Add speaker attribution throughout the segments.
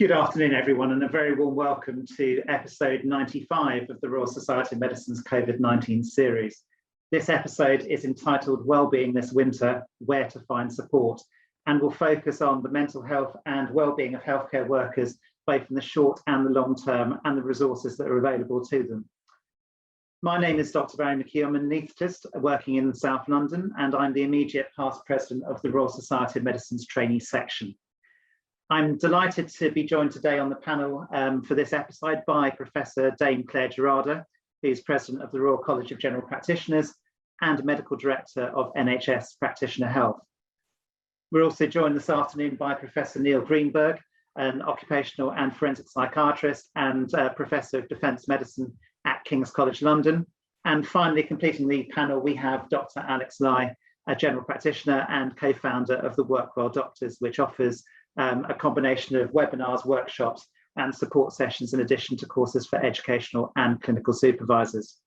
Speaker 1: Good afternoon, everyone, and a very warm welcome to episode 95 of the Royal Society of Medicine's COVID-19 series. This episode is entitled Wellbeing This Winter, Where to Find Support, and will focus on the mental health and wellbeing of healthcare workers, both in the short and the long term, and the resources that are available to them. My name is Dr. Barry McHugh. I'm an anaesthetist working in South London, and I'm the immediate past president of the Royal Society of Medicine's trainee section. I'm delighted to be joined today on the panel for this episode by Professor Dame Claire Gerada, who's President of the Royal College of General Practitioners and Medical Director of NHS Practitioner Health. We're also joined this afternoon by Professor Neil Greenberg, an occupational and forensic psychiatrist and Professor of Defence Medicine at King's College London. And finally, completing the panel, we have Dr. Alex Lai, a general practitioner and co-founder of the Workwell Doctors, which offers a combination of webinars, workshops, and support sessions in addition to courses for educational and clinical supervisors.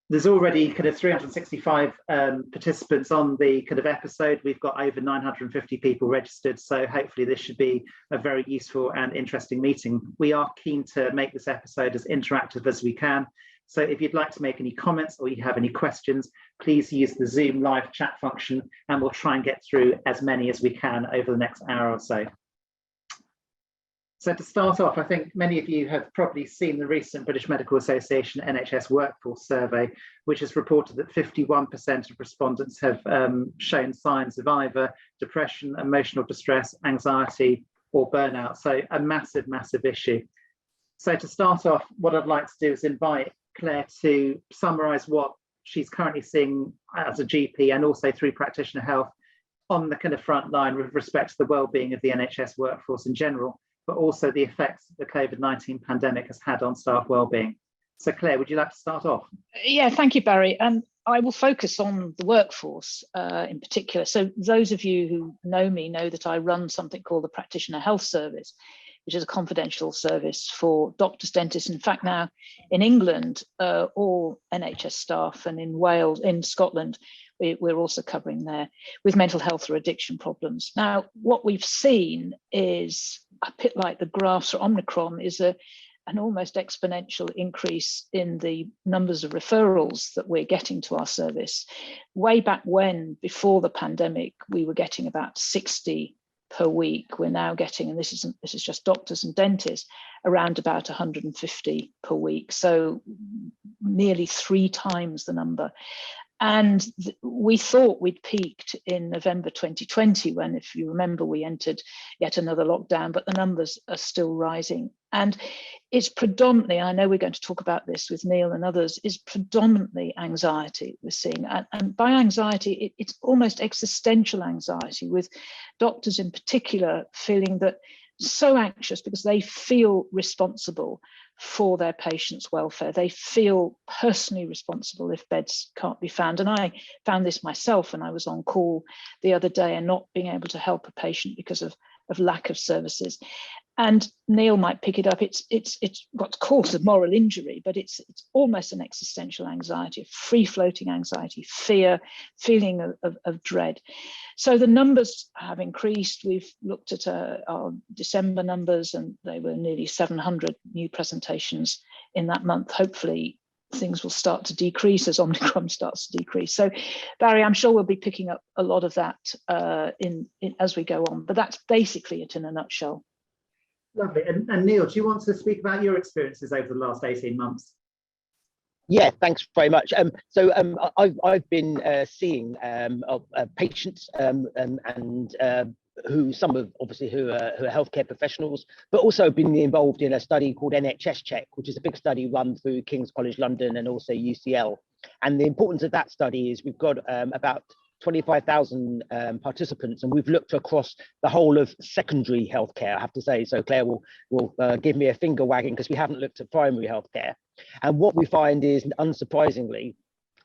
Speaker 1: There's already 365 participants on the episode. We've got over 950 people registered, so hopefully this should be a very useful and interesting meeting. We are keen to make this episode as interactive as we can. So if you'd like to make any comments or you have any questions, please use the Zoom live chat function and we'll try and get through as many as we can over the next hour or so. So to start off, I think many of you have probably seen the recent British Medical Association NHS Workforce Survey, which has reported that 51% of respondents have shown signs of either depression, emotional distress, anxiety, or burnout. So a massive, massive issue. So to start off, what I'd like to do is invite Claire to summarise what she's currently seeing as a GP and also through practitioner health on the front line with respect to the wellbeing of the NHS workforce in general, but also the effects the COVID-19 pandemic has had on staff wellbeing. So Claire, would you like to start off?
Speaker 2: Yeah, thank you, Barry. I will focus on the workforce in particular. So those of you who know me know that I run something called the Practitioner Health Service, which is a confidential service for doctors, dentists. In fact, now in England, all NHS staff, and in Wales, in Scotland, we're also covering there with mental health or addiction problems. Now, what we've seen is a bit like the graphs for Omicron, is an almost exponential increase in the numbers of referrals that we're getting to our service. Way back when, before the pandemic, we were getting about 60 per week. We're now getting, and this is just doctors and dentists, around about 150 per week. So nearly 3 times the number. And we thought we'd peaked in November 2020, when, if you remember, we entered yet another lockdown, but the numbers are still rising. And it's predominantly, I know we're going to talk about this with Neil and others, is predominantly anxiety we're seeing. And by anxiety, it's almost existential anxiety, with doctors in particular feeling that so anxious because they feel responsible for their patients' welfare. They feel personally responsible if beds can't be found. And I found this myself when I was on call the other day and not being able to help a patient because of lack of services. And Neil might pick it up. It's what's called a moral injury, but it's almost an existential anxiety, free-floating anxiety, fear, feeling of dread. So the numbers have increased. We've looked at our December numbers, and they were nearly 700 new presentations in that month. Hopefully things will start to decrease as Omicron starts to decrease. So Barry, I'm sure we'll be picking up a lot of that in as we go on, but that's basically it in a nutshell.
Speaker 1: Lovely. And Neil, do you want to speak about your experiences over the last 18 months?
Speaker 3: Yeah, thanks very much. I've been seeing patients and some of obviously who are healthcare professionals, but also been involved in a study called NHS Check, which is a big study run through King's College London and also UCL. And the importance of that study is we've got about 25,000 participants, and we've looked across the whole of secondary healthcare, I have to say. So Claire will give me a finger wagging because we haven't looked at primary healthcare. And what we find is, unsurprisingly,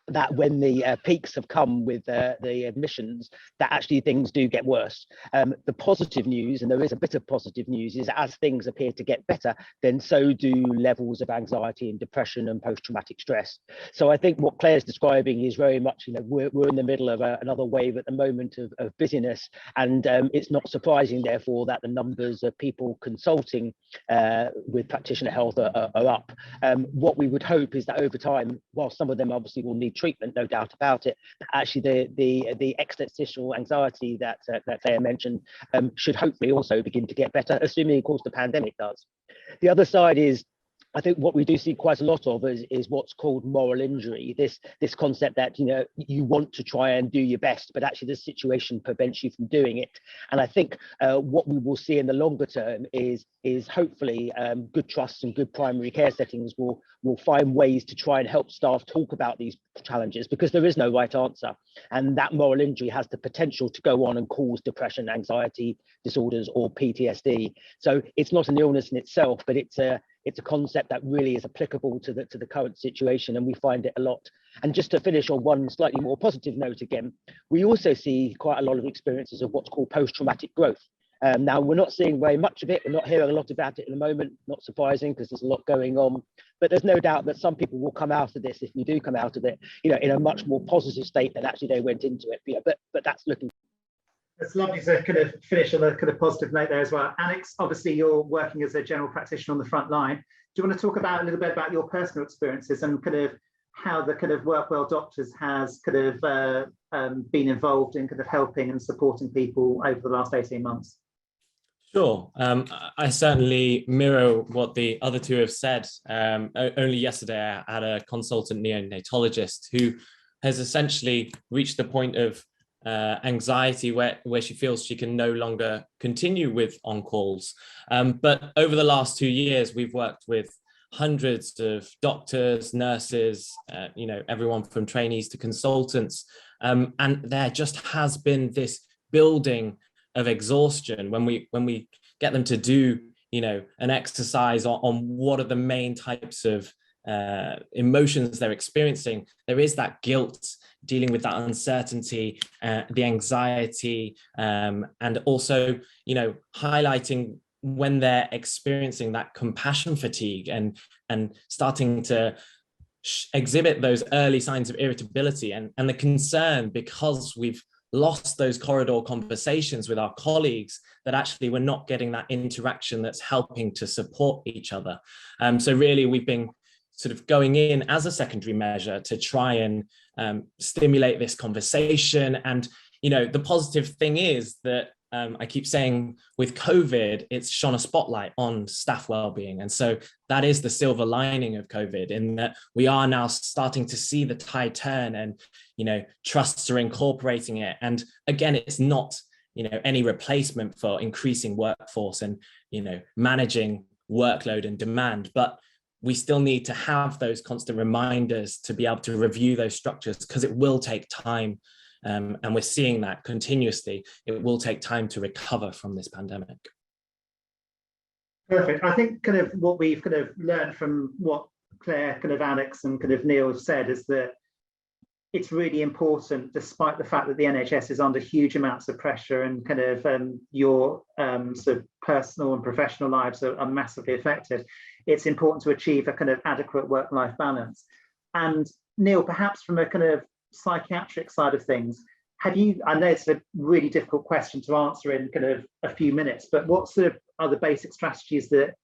Speaker 3: that when the peaks have come with the admissions, that actually things do get worse. The positive news, and there is a bit of positive news, is as things appear to get better, then so do levels of anxiety and depression and post-traumatic stress. So I think what Claire's describing is very much, we're in the middle of another wave at the moment of busyness, and it's not surprising, therefore, that the numbers of people consulting with practitioner health are up. What we would hope is that over time, while some of them obviously will need treatment, no doubt about it, actually the existential anxiety that Claire mentioned should hopefully also begin to get better, assuming of course the pandemic does. The other side is, I think what we do see quite a lot of is what's called moral injury. This concept that you want to try and do your best, but actually the situation prevents you from doing it. And I think what we will see in the longer term is hopefully good trusts and good primary care settings will find ways to try and help staff talk about these challenges, because there is no right answer, and that moral injury has the potential to go on and cause depression, anxiety disorders, or PTSD. So it's not an illness in itself, but it's a concept that really is applicable to the current situation, and we find it a lot. And just to finish on one slightly more positive note again, we also see quite a lot of experiences of what's called post-traumatic growth. Now, we're not seeing very much of it. We're not hearing a lot about it at the moment, not surprising because there's a lot going on. But there's no doubt that some people will come out of this, if we do come out of it, in a much more positive state than actually they went into it. But that's looking.
Speaker 1: It's lovely to kind of finish on a kind of positive note there as well. Alex, obviously you're working as a general practitioner on the front line. Do you want to talk about a little bit about your personal experiences and kind of how the kind of Work Well Doctors has kind of been involved in kind of helping and supporting people over the last 18 months?
Speaker 4: Sure. I certainly mirror what the other two have said. Only yesterday I had a consultant neonatologist who has essentially reached the point of anxiety where she feels she can no longer continue with on-calls. But over the last 2 years, we've worked with hundreds of doctors, nurses, everyone from trainees to consultants. And there just has been this building of exhaustion when we get them to do, an exercise on what are the main types of emotions they're experiencing. There is that guilt, dealing with that uncertainty, the anxiety, and also, highlighting when they're experiencing that compassion fatigue and starting to exhibit those early signs of irritability and the concern, because we've lost those corridor conversations with our colleagues, that actually we're not getting that interaction that's helping to support each other. So really we've been sort of going in as a secondary measure to try and stimulate this conversation. And, the positive thing is that I keep saying with COVID, it's shone a spotlight on staff wellbeing. And so that is the silver lining of COVID, in that we are now starting to see the tide turn and, trusts are incorporating it. And again, it's not, any replacement for increasing workforce and, managing workload and demand, but we still need to have those constant reminders to be able to review those structures, because it will take time. And we're seeing that continuously. It will take time to recover from this pandemic.
Speaker 1: Perfect. I think kind of what we've kind of learned from what Claire, kind of Alex and kind of Neil have said is that it's really important, despite the fact that the NHS is under huge amounts of pressure and kind of your sort of personal and professional lives are massively affected, it's important to achieve a kind of adequate work-life balance. And Neil, perhaps from a kind of psychiatric side of things, I know it's a really difficult question to answer in kind of a few minutes, but what sort of are the basic strategies that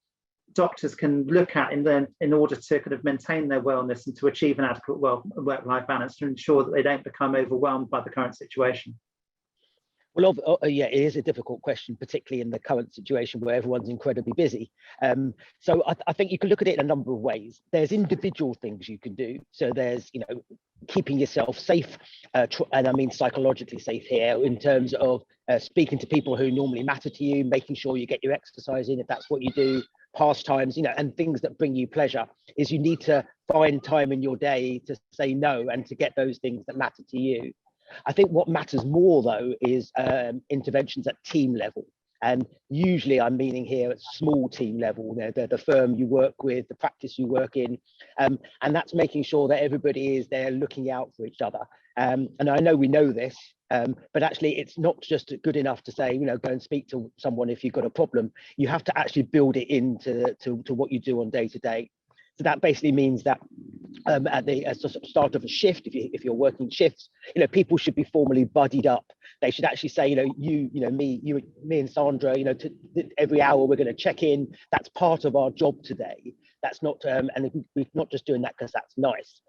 Speaker 1: doctors can look at in order to kind of maintain their wellness and to achieve an adequate work-life balance, to ensure that they don't become overwhelmed by the current situation?
Speaker 3: Well, yeah, it is a difficult question, particularly in the current situation where everyone's incredibly busy. So I think you can look at it in a number of ways. There's individual things you can do. So there's, keeping yourself safe, and I mean psychologically safe here, in terms of speaking to people who normally matter to you, making sure you get your exercise in if that's what you do, pastimes, and things that bring you pleasure. Is you need to find time in your day to say no and to get those things that matter to you. I think what matters more, though, is interventions at team level. And usually I'm meaning here at small team level, the firm you work with, the practice you work in, and that's making sure that everybody is there looking out for each other. And I know we know this, but actually it's not just good enough to say, go and speak to someone if you've got a problem. You have to actually build it into to what you do on day to day. So that basically means that at the start of a shift, if you're working shifts, people should be formally buddied up. They should actually say, me and Sandra, every hour we're going to check in. That's part of our job today. That's not, and we're not just doing that because that's nice.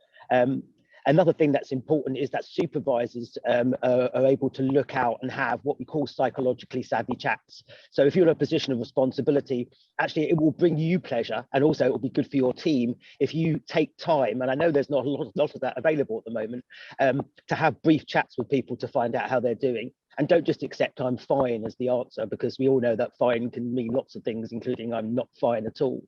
Speaker 3: Another thing that's important is that supervisors are able to look out and have what we call psychologically savvy chats. So if you're in a position of responsibility, actually it will bring you pleasure, and also it will be good for your team if you take time, and I know there's not a lot of that available at the moment, to have brief chats with people to find out how they're doing. And don't just accept I'm fine as the answer, because we all know that fine can mean lots of things, including I'm not fine at all.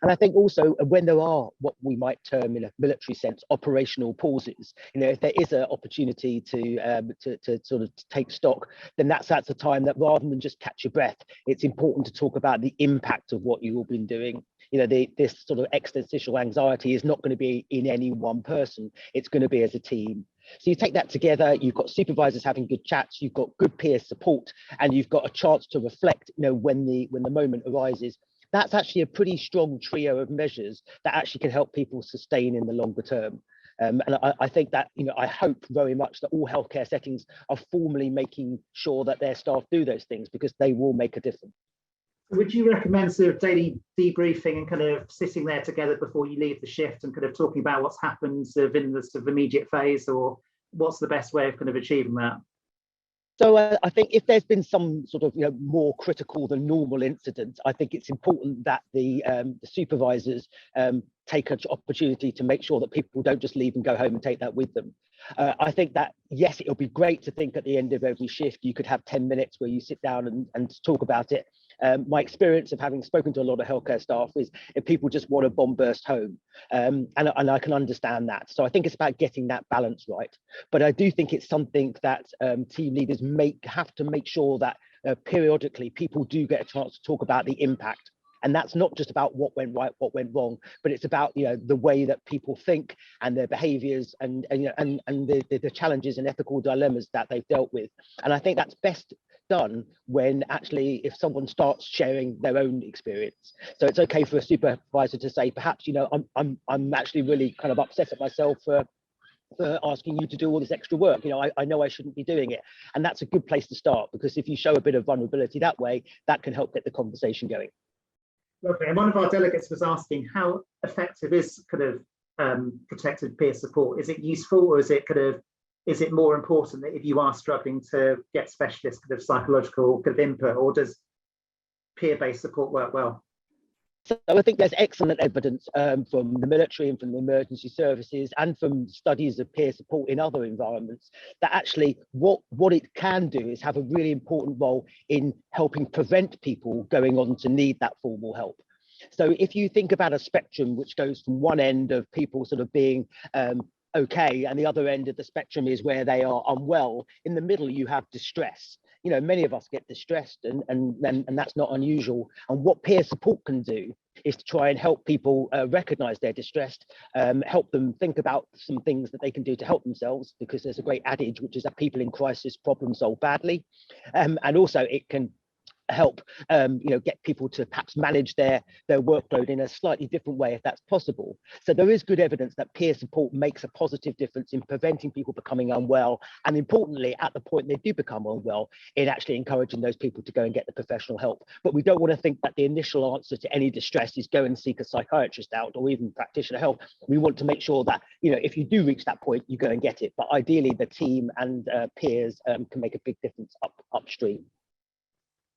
Speaker 3: And I think also when there are what we might term in a military sense operational pauses, if there is an opportunity to sort of take stock, then that's the time that rather than just catch your breath, it's important to talk about the impact of what you've all been doing. This sort of existential anxiety is not going to be in any one person, it's going to be as a team. So you take that together, you've got supervisors having good chats, you've got good peer support, and you've got a chance to reflect, when the moment arises. That's actually a pretty strong trio of measures that actually can help people sustain in the longer term. And I think that, I hope very much that all healthcare settings are formally making sure that their staff do those things, because they will make a difference.
Speaker 1: Would you recommend sort of daily debriefing and kind of sitting there together before you leave the shift and kind of talking about what's happened sort of in the sort of immediate phase, or what's the best way of kind of achieving that?
Speaker 3: So I think if there's been some sort of more critical than normal incident, I think it's important that the supervisors take an opportunity to make sure that people don't just leave and go home and take that with them. I think that, yes, it'll be great to think at the end of every shift you could have 10 minutes where you sit down and talk about it. My experience of having spoken to a lot of healthcare staff is if people just want to bomb burst home, and I can understand that. So I think it's about getting that balance right. But I do think it's something that team leaders have to make sure that periodically people do get a chance to talk about the impact. And that's not just about what went right, what went wrong, but it's about the way that people think and their behaviours and the challenges and ethical dilemmas that they've dealt with. And I think that's best done when actually if someone starts sharing their own experience. So it's okay for a supervisor to say, perhaps I'm actually really kind of upset at myself for asking you to do all this extra work. I know I shouldn't be doing it. And that's a good place to start, because if you show a bit of vulnerability that way, that can help get the conversation going.
Speaker 1: Lovely. And one of our delegates was asking, how effective is kind of protected peer support? Is it useful, or is it more important that if you are struggling to get specialist kind of psychological kind of input, or does peer-based support work well?
Speaker 3: So I think there's excellent evidence from the military and from the emergency services and from studies of peer support in other environments that actually what it can do is have a really important role in helping prevent people going on to need that formal help. So if you think about a spectrum which goes from one end of people sort of being okay, and the other end of the spectrum is where they are unwell, in the middle you have distress. Many of us get distressed, and that's not unusual. And what peer support can do is to try and help people recognize they're distressed, help them think about some things that they can do to help themselves, because there's a great adage, which is that people in crisis problem solve badly. And also it can help get people to perhaps manage their workload in a slightly different way if that's possible. So there is good evidence that peer support makes a positive difference in preventing people becoming unwell, and importantly at the point they do become unwell, in actually encouraging those people to go and get the professional help. But we don't want to think that the initial answer to any distress is go and seek a psychiatrist out or even practitioner help. We want to make sure that if you do reach that point, you go and get it, but ideally the team and peers can make a big difference upstream.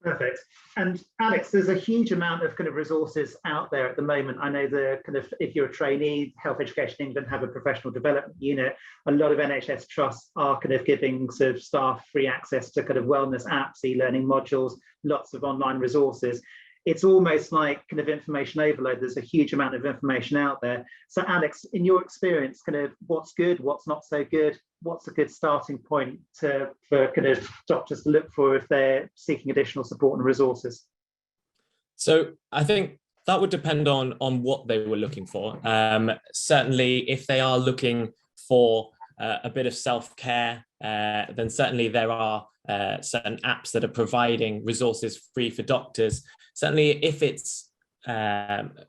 Speaker 1: Perfect. And Alex, there's a huge amount of kind of resources out there at the moment. I know if you're a trainee, Health Education England have a professional development unit. A lot of NHS trusts are kind of giving sort of staff free access to kind of wellness apps, e-learning modules, lots of online resources. it's almost like kind of information overload. There's a huge amount of information out there. So Alex, in your experience, kind of what's good, what's not so good, what's a good starting point for kind of doctors to look for if they're seeking additional support and resources?
Speaker 4: So I think that would depend on what they were looking for. Certainly, if they are looking for a bit of self-care, then certainly there are certain apps that are providing resources free for doctors. Certainly, if it's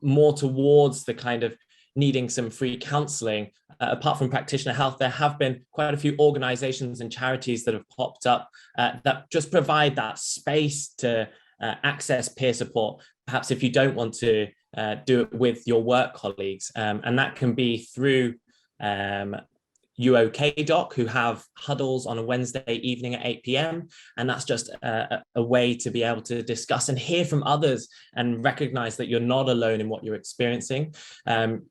Speaker 4: more towards the kind of needing some free counselling, apart from practitioner health, there have been quite a few organisations and charities that have popped up that just provide that space to access peer support, perhaps if you don't want to do it with your work colleagues. And that can be through UOKDoc, who have huddles on a Wednesday evening at 8 p.m. And that's just a way to be able to discuss and hear from others and recognize that you're not alone in what you're experiencing.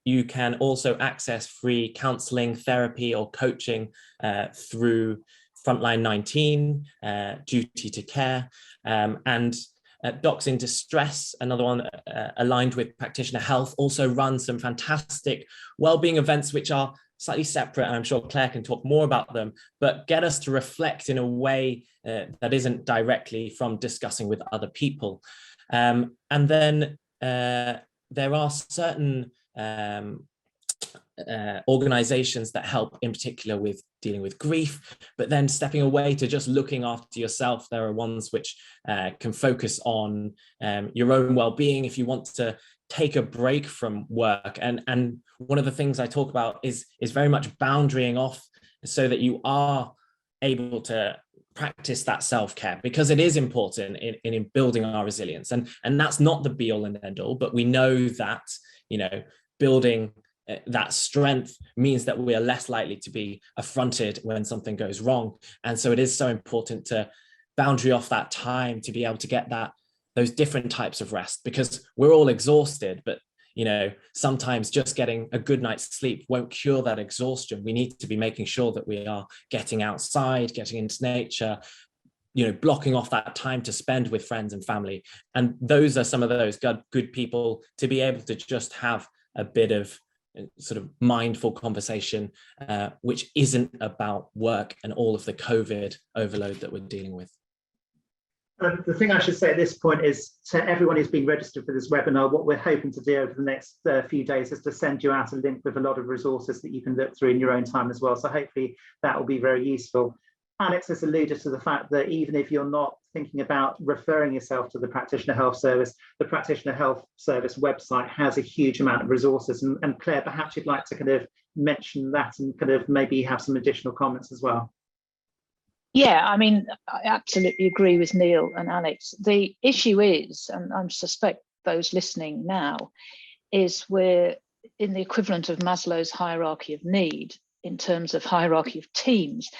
Speaker 4: You can also access free counseling, therapy, or coaching through Frontline 19, Duty to Care, and Docs in Distress, another one aligned with Practitioner Health, also run some fantastic wellbeing events, which are slightly separate, and I'm sure Claire can talk more about them, but get us to reflect in a way that isn't directly from discussing with other people. And then there are certain organizations that help in particular with dealing with grief, but then stepping away to just looking after yourself. There are ones which can focus on your own well-being if you want to take a break from work. And one of the things I talk about is very much boundarying off so that you are able to practice that self-care, because it is important in building our resilience. And that's not the be all and end all, but we know that, you know, building that strength means that we are less likely to be affronted when something goes wrong. And so it is so important to boundary off that time to be able to get those different types of rest, because we're all exhausted, but you know, sometimes just getting a good night's sleep won't cure that exhaustion. We need to be making sure that we are getting outside, getting into nature, you know, blocking off that time to spend with friends and family. And those are some of those good people to be able to just have a bit of sort of mindful conversation, which isn't about work and all of the COVID overload that we're dealing with.
Speaker 1: The thing I should say at this point is, to everyone who's been registered for this webinar, what we're hoping to do over the next few days is to send you out a link with a lot of resources that you can look through in your own time as well. So hopefully that will be very useful. Alex has alluded to the fact that even if you're not thinking about referring yourself to the Practitioner Health Service, the Practitioner Health Service website has a huge amount of resources. And Claire, perhaps you'd like to kind of mention that and kind of maybe have some additional comments as well.
Speaker 2: Yeah, I mean, I absolutely agree with Neil and Alex. The issue is, and I suspect those listening now, is we're in the equivalent of Maslow's hierarchy of need in terms of hierarchy of teams,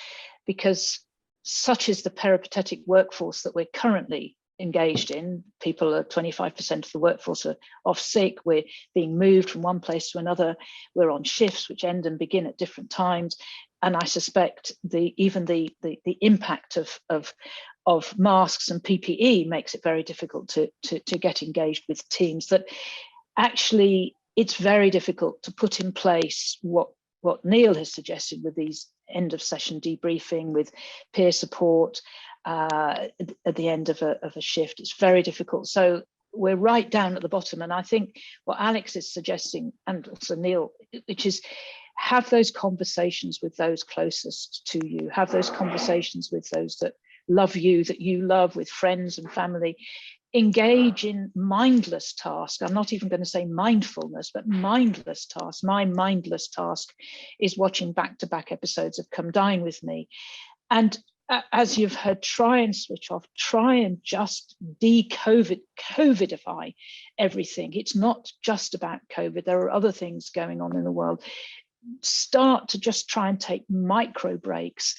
Speaker 2: because such is the peripatetic workforce that we're currently engaged in. People are 25% of the workforce are off sick. We're being moved from one place to another. We're on shifts which end and begin at different times. And I suspect even the impact of masks and PPE makes it very difficult to get engaged with teams. That actually it's very difficult to put in place what Neil has suggested with these end of session debriefing, with peer support at the end of a shift. It's very difficult. So we're right down at the bottom. And I think what Alex is suggesting, and also Neil, which is have those conversations with those closest to you, have those conversations with those that love you, that you love, with friends and family. Engage in mindless tasks. I'm not even going to say mindfulness, but mindless tasks. My mindless task is watching back-to-back episodes of Come Dine With Me. And as you've heard, try and switch off, try and just COVIDify everything. It's not just about COVID. There are other things going on in the world. Start to just try and take micro breaks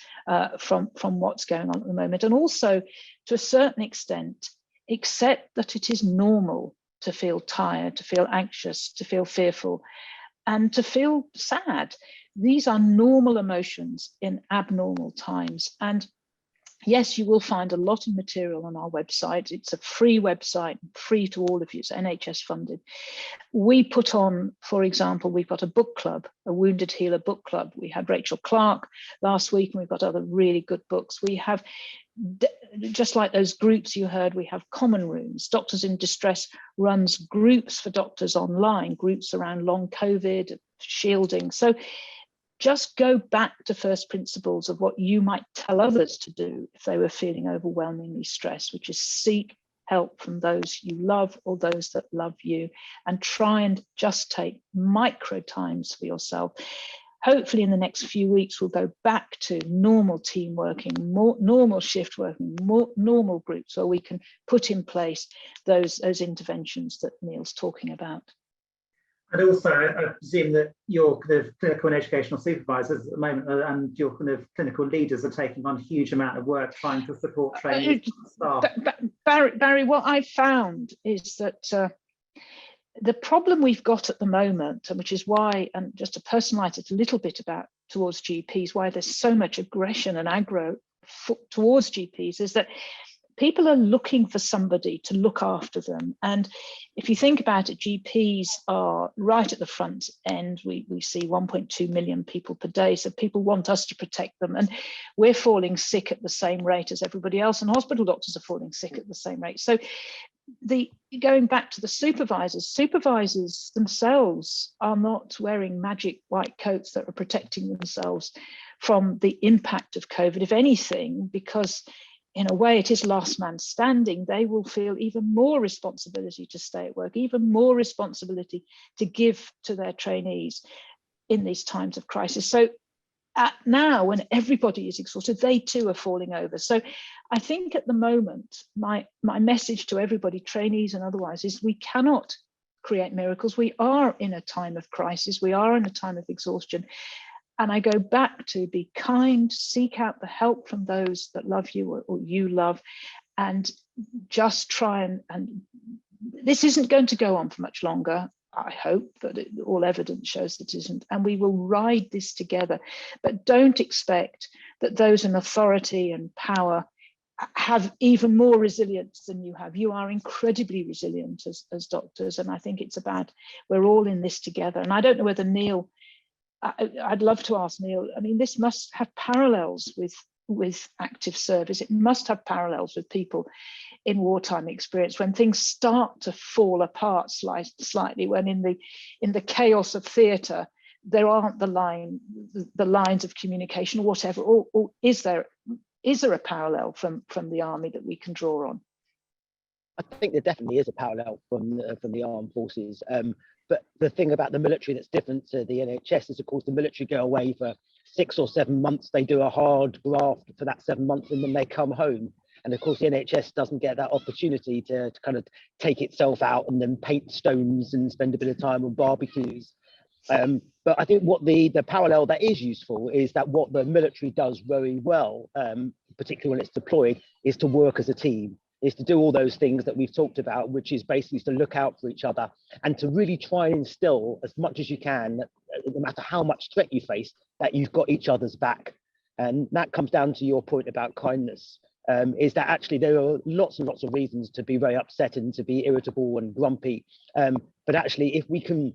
Speaker 2: from what's going on at the moment. And also, to a certain extent, accept that it is normal to feel tired, to feel anxious, to feel fearful, and to feel sad. These are normal emotions in abnormal times. And Yes, you will find a lot of material on our website. It's a free website, free to all of you. It's NHS funded. We put on, for example, we've got a book club, a Wounded Healer book club. We had Rachel Clark last week, and we've got other really good books. We have, just like those groups you heard, we have common rooms. Doctors in Distress runs groups for doctors online, groups around long COVID, shielding. So just go back to first principles of what you might tell others to do if they were feeling overwhelmingly stressed, which is seek help from those you love or those that love you, and try and just take micro times for yourself. Hopefully in the next few weeks, we'll go back to normal team working, more normal shift working, more normal groups where we can put in place those interventions that Neil's talking about.
Speaker 1: And also, I presume that your kind of clinical and educational supervisors at the moment and your kind of clinical leaders are taking on a huge amount of work trying to support trainees and staff.
Speaker 2: Barry, what I've found is that the problem we've got at the moment, and which is why, and just to personalise it a little bit about towards GPs, why there's so much aggression and aggro towards GPs, is that people are looking for somebody to look after them. And if you think about it, GPs are right at the front end. We see 1.2 million people per day. So people want us to protect them. And we're falling sick at the same rate as everybody else. And hospital doctors are falling sick at the same rate. So going back to the supervisors themselves are not wearing magic white coats that are protecting themselves from the impact of COVID. If anything, because in a way, it is last man standing, they will feel even more responsibility to stay at work, even more responsibility to give to their trainees in these times of crisis. So now, when everybody is exhausted, they too are falling over. So I think at the moment, my message to everybody, trainees and otherwise, is we cannot create miracles. We are in a time of crisis. We are in a time of exhaustion. And I go back to be kind, seek out the help from those that love you or you love, and just try and this isn't going to go on for much longer. I hope that all evidence shows that it isn't, and we will ride this together. But don't expect that those in authority and power have even more resilience than you have. You are incredibly resilient as doctors, and I think it's about we're all in this together. And I don't know whether Neil, I'd love to ask Neil, I mean, this must have parallels with active service. It must have parallels with people in wartime experience, when things start to fall apart slightly, when in the chaos of theatre, there aren't the lines of communication or whatever, or is there a parallel from the army that we can draw on?
Speaker 3: I think there definitely is a parallel from the armed forces. But the thing about the military that's different to the NHS is, of course, the military go away for 6 or 7 months. They do a hard graft for that 7 months, and then they come home. And of course, the NHS doesn't get that opportunity to kind of take itself out and then paint stones and spend a bit of time on barbecues. But I think what the parallel that is useful is that what the military does very well, particularly when it's deployed, is to work as a team, is to do all those things that we've talked about, which is basically to look out for each other and to really try and instill as much as you can, no matter how much threat you face, that you've got each other's back. And that comes down to your point about kindness, is that actually there are lots and lots of reasons to be very upset and to be irritable and grumpy. But actually, if we can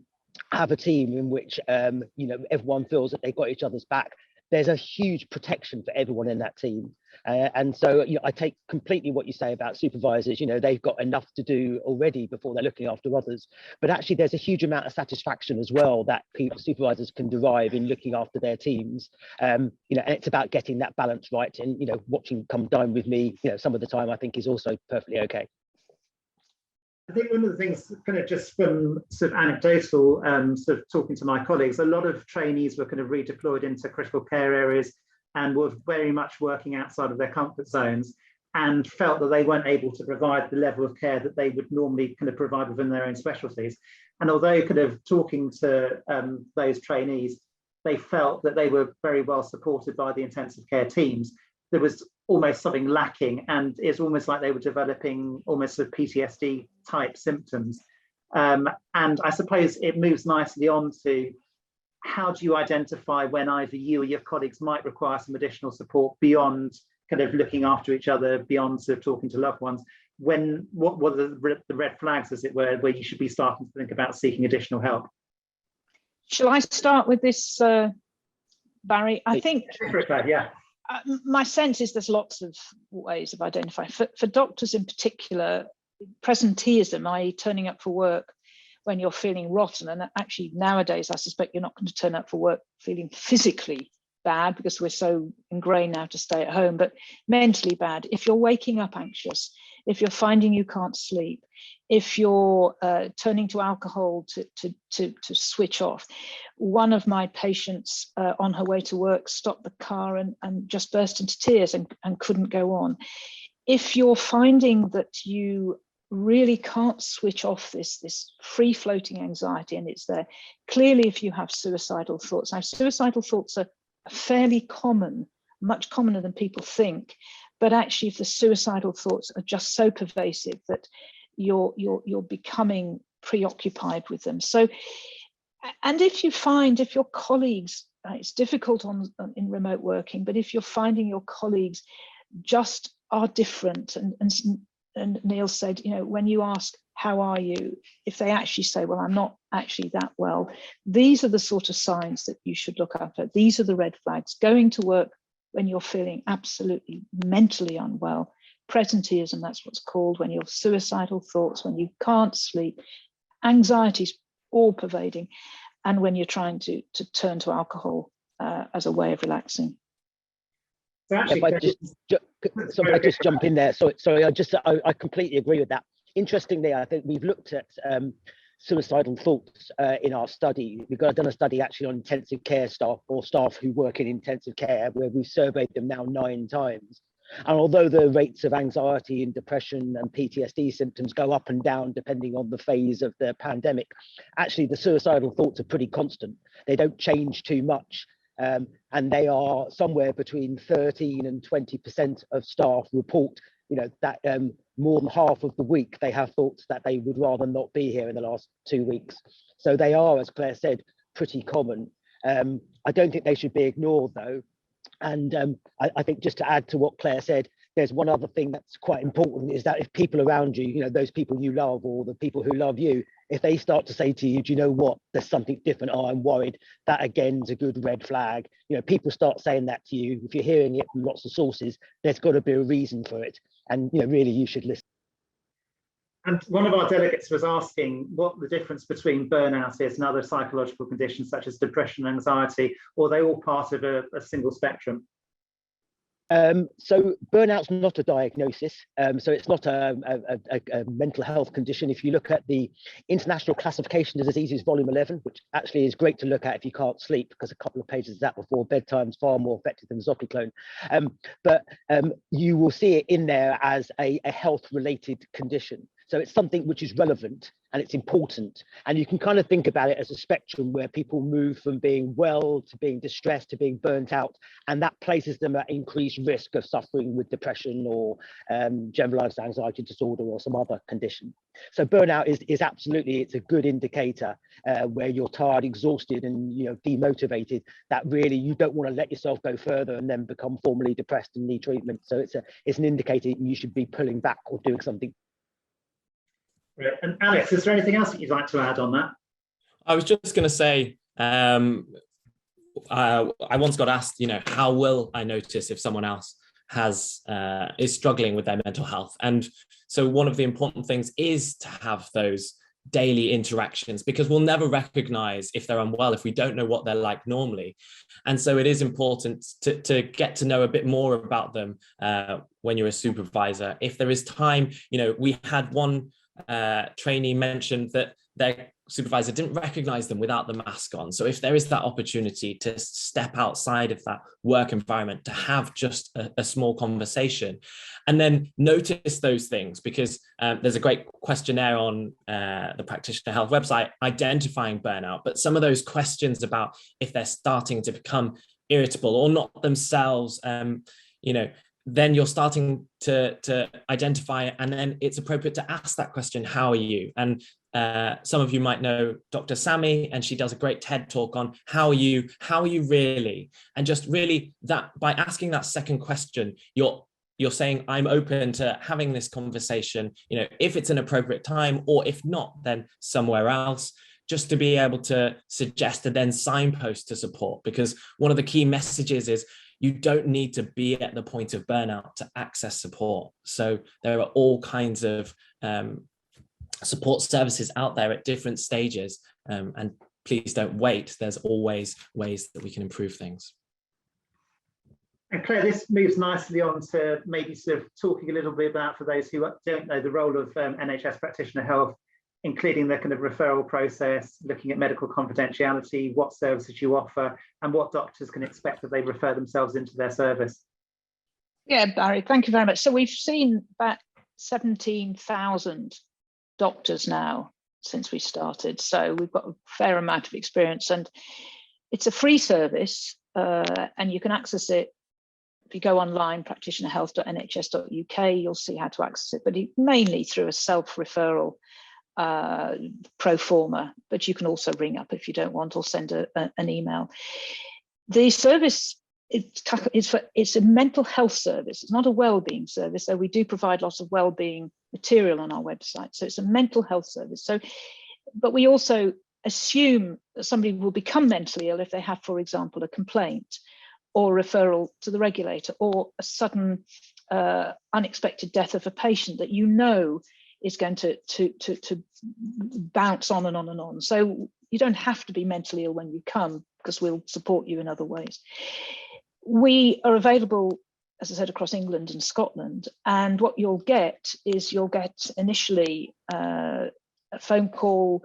Speaker 3: have a team in which everyone feels that they've got each other's back, there's a huge protection for everyone in that team. And so I take completely what you say about supervisors. They've got enough to do already before they're looking after others. But actually, there's a huge amount of satisfaction as well that supervisors can derive in looking after their teams. And it's about getting that balance right. And watching come dine with me, some of the time I think is also perfectly okay.
Speaker 1: I think one of the things, kind of just from sort of anecdotal, sort of talking to my colleagues, a lot of trainees were kind of redeployed into critical care areas and were very much working outside of their comfort zones, and felt that they weren't able to provide the level of care that they would normally kind of provide within their own specialties. And although kind of talking to those trainees, they felt that they were very well supported by the intensive care teams, there was almost something lacking, and it's almost like they were developing almost sort of PTSD type symptoms. And I suppose it moves nicely on to how do you identify when either you or your colleagues might require some additional support beyond kind of looking after each other beyond sort of talking to loved ones, what are the red flags, as it were, where you should be starting to think about seeking additional help?
Speaker 2: Shall I start with this, Barry? I think
Speaker 1: yeah.
Speaker 2: My sense is there's lots of ways of identifying. For doctors in particular, presenteeism, i.e. turning up for work when you're feeling rotten, and actually nowadays I suspect you're not going to turn up for work feeling physically bad because we're so ingrained now to stay at home, but mentally bad. If you're waking up anxious, if you're finding you can't sleep, if you're turning to alcohol to switch off. One of my patients on her way to work stopped the car and just burst into tears and couldn't go on. If you're finding that you really can't switch off this free-floating anxiety and it's there, clearly if you have suicidal thoughts. Now, suicidal thoughts are fairly common, much commoner than people think, but actually if the suicidal thoughts are just so pervasive that you're becoming preoccupied with them. So, and if your colleagues, it's difficult in remote working, but if you're finding your colleagues just are different, and Neil said, when you ask, how are you? If they actually say, well, I'm not actually that well, these are the sort of signs that you should look out for. These are the red flags. Going to work when you're feeling absolutely mentally unwell, presenteeism, that's what's called, when you're suicidal thoughts, when you can't sleep, anxiety's all pervading, and when you're trying to turn to alcohol as a way of relaxing.
Speaker 3: So actually, if I just jump in there, sorry, I completely agree with that. Interestingly, I think we've looked at suicidal thoughts in our study. We've done a study actually on intensive care staff, or staff who work in intensive care, where we've surveyed them now 9 times. And although the rates of anxiety and depression and PTSD symptoms go up and down depending on the phase of the pandemic, actually the suicidal thoughts are pretty constant. They don't change too much. And they are somewhere between 13 and 20% of staff report, that more than half of the week they have thoughts that they would rather not be here in the last 2 weeks. So they are, as Claire said, pretty common. I don't think they should be ignored though. And I think just to add to what Claire said, there's one other thing that's quite important, is that if people around you, those people you love or the people who love you, if they start to say to you, do you know what, there's something different, I'm worried, that again is a good red flag. People start saying that to you. If you're hearing it from lots of sources, there's got to be a reason for it. And really you should listen.
Speaker 1: And one of our delegates was asking what the difference between burnout is and other psychological conditions such as depression and anxiety, or are they all part of a single spectrum?
Speaker 3: So burnout's not a diagnosis, so it's not a mental health condition. If you look at the International Classification of Diseases, Volume 11, which actually is great to look at if you can't sleep, because a couple of pages of that before bedtime is far more effective than Zopiclone. But you will see it in there as a health-related condition. So it's something which is relevant and it's important. And you can kind of think about it as a spectrum where people move from being well to being distressed to being burnt out. And that places them at increased risk of suffering with depression or generalized anxiety disorder or some other condition. So burnout is absolutely, it's a good indicator where you're tired, exhausted and demotivated, that really you don't want to let yourself go further and then become formally depressed and need treatment. So it's an indicator you should be pulling back or doing something.
Speaker 1: Right. And Alex, is there anything else that you'd like to add on that?
Speaker 4: I was just going to say, I once got asked, how will I notice if someone else is struggling with their mental health? And so one of the important things is to have those daily interactions, because we'll never recognize if they're unwell if we don't know what they're like normally. And so it is important to get to know a bit more about them when you're a supervisor. If there is time, we had one trainee mentioned that their supervisor didn't recognize them without the mask on. So if there is that opportunity to step outside of that work environment, to have just a small conversation and then notice those things, because there's a great questionnaire on the Practitioner Health website identifying burnout, but some of those questions about if they're starting to become irritable or not themselves, then you're starting to identify, and then it's appropriate to ask that question, how are you? And some of you might know Dr. Sammy, and she does a great TED talk on how are you really, and just really that by asking that second question, you're saying, I'm open to having this conversation, you know, if it's an appropriate time, or if not, then somewhere else, just to be able to suggest and then signpost to support. Because one of the key messages is you don't need to be at the point of burnout to access support. So there are all kinds of support services out there at different stages, and please don't wait. There's always ways that we can improve things.
Speaker 1: And Claire, this moves nicely on to maybe sort of talking a little bit about, for those who don't know, the role of NHS practitioner health, including the kind of referral process, looking at medical confidentiality, what services you offer, and what doctors can expect that they refer themselves into their service.
Speaker 2: Yeah, Barry, thank you very much. So we've seen about 17,000 doctors now since we started. So we've got a fair amount of experience, and it's a free service, and you can access it. If you go online, practitionerhealth.nhs.uk, you'll see how to access it, but mainly through a self-referral pro forma, but you can also ring up if you don't want, or send an email. The service, it's a mental health service. It's not a well-being service, though we do provide lots of well-being material on our website. So it's a mental health service. So, but we also assume that somebody will become mentally ill if they have, for example, a complaint or referral to the regulator, or a sudden unexpected death of a patient that you know is going to bounce on and on and on. So you don't have to be mentally ill when you come, because we'll support you in other ways. We are available, as I said, across England and Scotland, and what you'll get is initially a phone call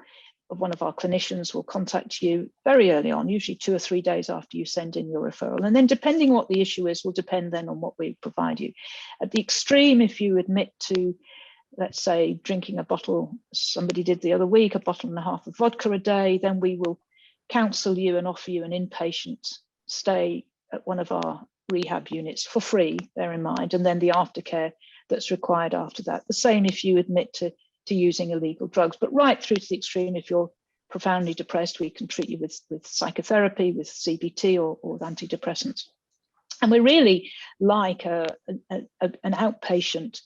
Speaker 2: of one of our clinicians will contact you very early on, usually 2 or 3 days after you send in your referral. And then depending what the issue is, will depend then on what we provide you. At the extreme, if you admit to, let's say, drinking a bottle, somebody did the other week, 1.5 bottles of vodka a day, then we will counsel you and offer you an inpatient stay at one of our rehab units for free, bear in mind, and then the aftercare that's required after that. The same if you admit to using illegal drugs, but right through to the extreme, if you're profoundly depressed, we can treat you with psychotherapy, with CBT, or with antidepressants. And we're really like an outpatient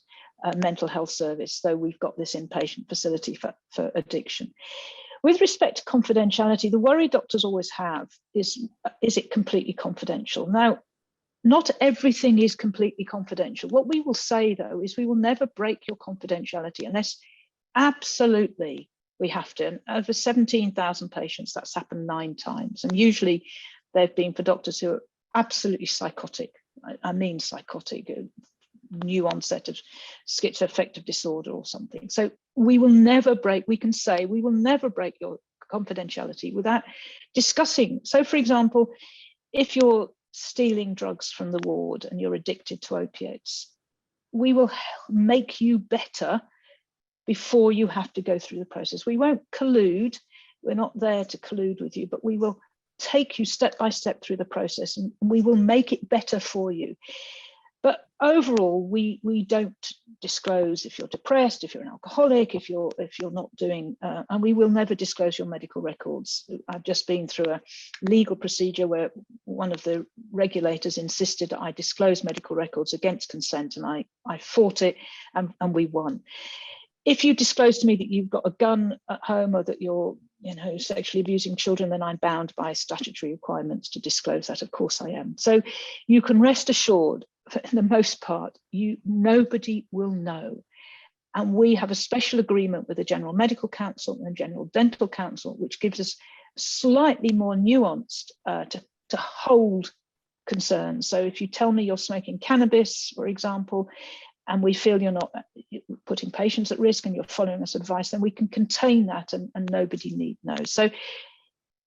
Speaker 2: mental health service, though we've got this inpatient facility for addiction. With respect to confidentiality, the worry doctors always have is it completely confidential? Now, not everything is completely confidential. What we will say, though, is we will never break your confidentiality unless absolutely we have to. And over 17,000 patients, that's happened 9 times. And usually they've been for doctors who are absolutely psychotic. I mean psychotic, new onset of schizoaffective disorder or something. So we will never break your confidentiality without discussing. So for example, if you're stealing drugs from the ward and you're addicted to opiates, we will make you better before you have to go through the process. We won't collude. We're not there to collude with you, but we will take you step by step through the process, and we will make it better for you. But overall, we don't disclose if you're depressed, if you're an alcoholic, if you're not doing, and we will never disclose your medical records. I've just been through a legal procedure where one of the regulators insisted that I disclose medical records against consent, and I fought it, and we won. If you disclose to me that you've got a gun at home, or that you're sexually abusing children, then I'm bound by statutory requirements to disclose that. Of course I am. So you can rest assured, for the most part, nobody will know. And we have a special agreement with the General Medical Council and General Dental Council, which gives us slightly more nuanced to hold concerns. So if you tell me you're smoking cannabis, for example, and we feel you're not putting patients at risk and you're following us advice, then we can contain that, and nobody need know. So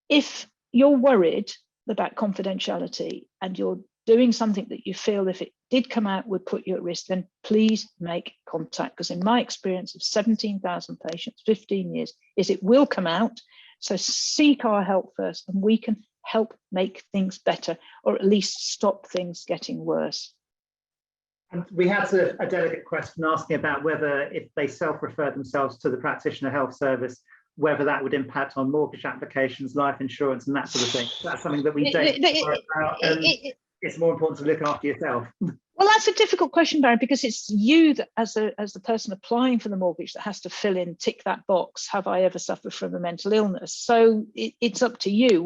Speaker 2: if you're worried about confidentiality and you're doing something that you feel, if it did come out, would put you at risk, then please make contact. Because in my experience of 17,000 patients, 15 years, is it will come out. So seek our help first, and we can help make things better, or at least stop things getting worse.
Speaker 1: And we had a delegate question asking about whether if they self-refer themselves to the practitioner health service, whether that would impact on mortgage applications, life insurance and that sort of thing. That's something that we don't worry about, and it's more important to look after yourself.
Speaker 2: Well, that's a difficult question, Barry, because it's you that, as the person applying for the mortgage, that has to fill in, tick that box. Have I ever suffered from a mental illness? So it's up to you.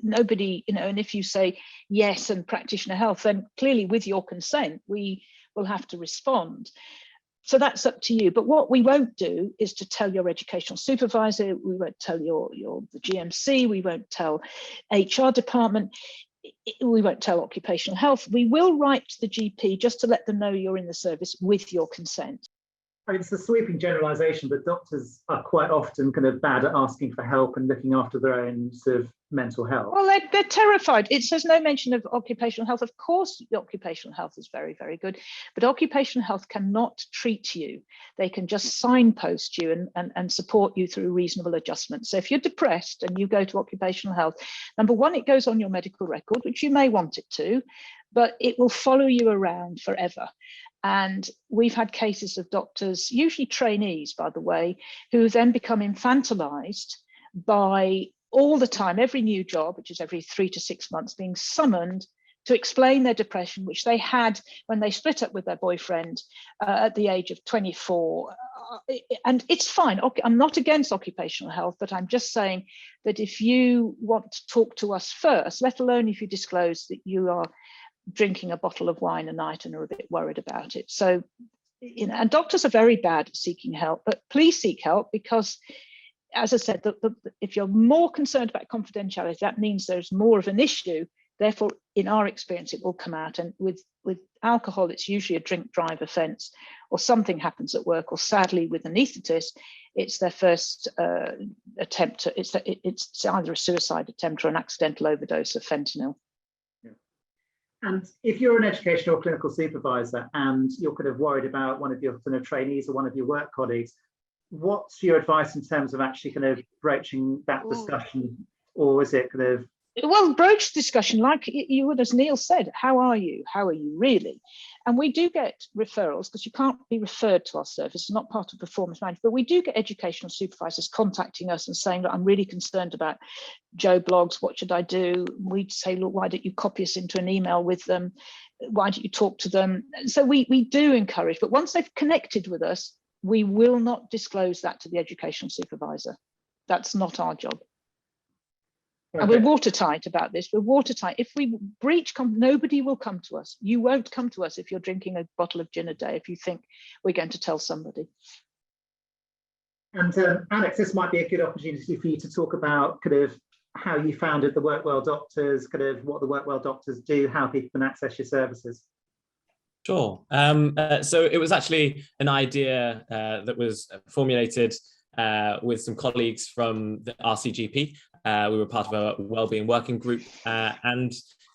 Speaker 2: Nobody, and if you say yes and practitioner health, then clearly with your consent, we will have to respond. So that's up to you. But what we won't do is to tell your educational supervisor, we won't tell the GMC, we won't tell HR department, we won't tell occupational health. We will write to the GP just to let them know you're in the service with your consent.
Speaker 1: I mean, it's a sweeping generalisation, but doctors are quite often kind of bad at asking for help and looking after their own sort of mental health.
Speaker 2: Well, they're terrified. It says no mention of occupational health. Of course, occupational health is very, very good, but occupational health cannot treat you. They can just signpost you and support you through reasonable adjustments. So if you're depressed and you go to occupational health, number one, it goes on your medical record, which you may want it to, but it will follow you around forever. And we've had cases of doctors, usually trainees, by the way, who then become infantilized by all the time, every new job, which is every 3 to 6 months, being summoned to explain their depression, which they had when they split up with their boyfriend at the age of 24. And it's fine. I'm not against occupational health, but I'm just saying that if you want to talk to us first, let alone if you disclose that you are drinking a bottle of wine a night and are a bit worried about it. So, and doctors are very bad at seeking help, but please seek help because, as I said, if you're more concerned about confidentiality, that means there's more of an issue. Therefore, in our experience, it will come out. And with alcohol, it's usually a drink drive offence, or something happens at work, or sadly with anaesthetists, it's their first attempt. It's either a suicide attempt or an accidental overdose of fentanyl.
Speaker 1: And if you're an educational or clinical supervisor and you're kind of worried about one of your kind of trainees or one of your work colleagues, what's your advice in terms of actually kind of broaching that discussion, or is it kind of?
Speaker 2: Well, broach discussion, like you would, as Neil said, how are you? How are you really? And we do get referrals because you can't be referred to our service, it's not part of performance management, but we do get educational supervisors contacting us and saying, look, I'm really concerned about Joe Bloggs, what should I do? We'd say, look, why don't you copy us into an email with them? Why don't you talk to them? So we do encourage, but once they've connected with us, we will not disclose that to the educational supervisor. That's not our job. Okay. And we're watertight about this. We're watertight. If we breach, nobody will come to us. You won't come to us if you're drinking a bottle of gin a day, if you think we're going to tell somebody.
Speaker 1: And Alex, this might be a good opportunity for you to talk about kind of how you founded the Workwell Doctors, kind of what the Workwell Doctors do, how people can access your services.
Speaker 4: Sure. So it was actually an idea that was formulated with some colleagues from the RCGP. We were part of a wellbeing working group, and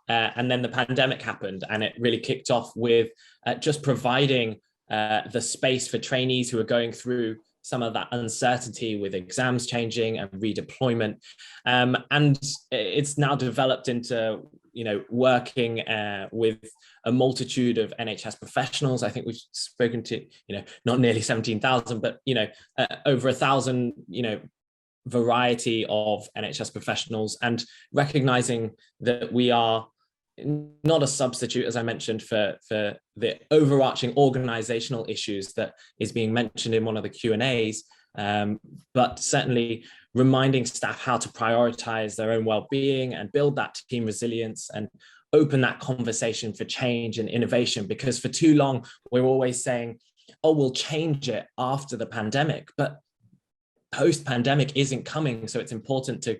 Speaker 4: then the pandemic happened, and it really kicked off with just providing the space for trainees who are going through some of that uncertainty with exams changing and redeployment, and it's now developed into working with a multitude of NHS professionals. I think we've spoken to not nearly 17,000, but over 1,000 variety of NHS professionals, and recognizing that we are not a substitute, as I mentioned, for the overarching organizational issues that is being mentioned in one of the Q&As, but certainly reminding staff how to prioritize their own well-being and build that team resilience and open that conversation for change and innovation. Because for too long, we're always saying, oh, we'll change it after the pandemic, but post-pandemic isn't coming. So it's important to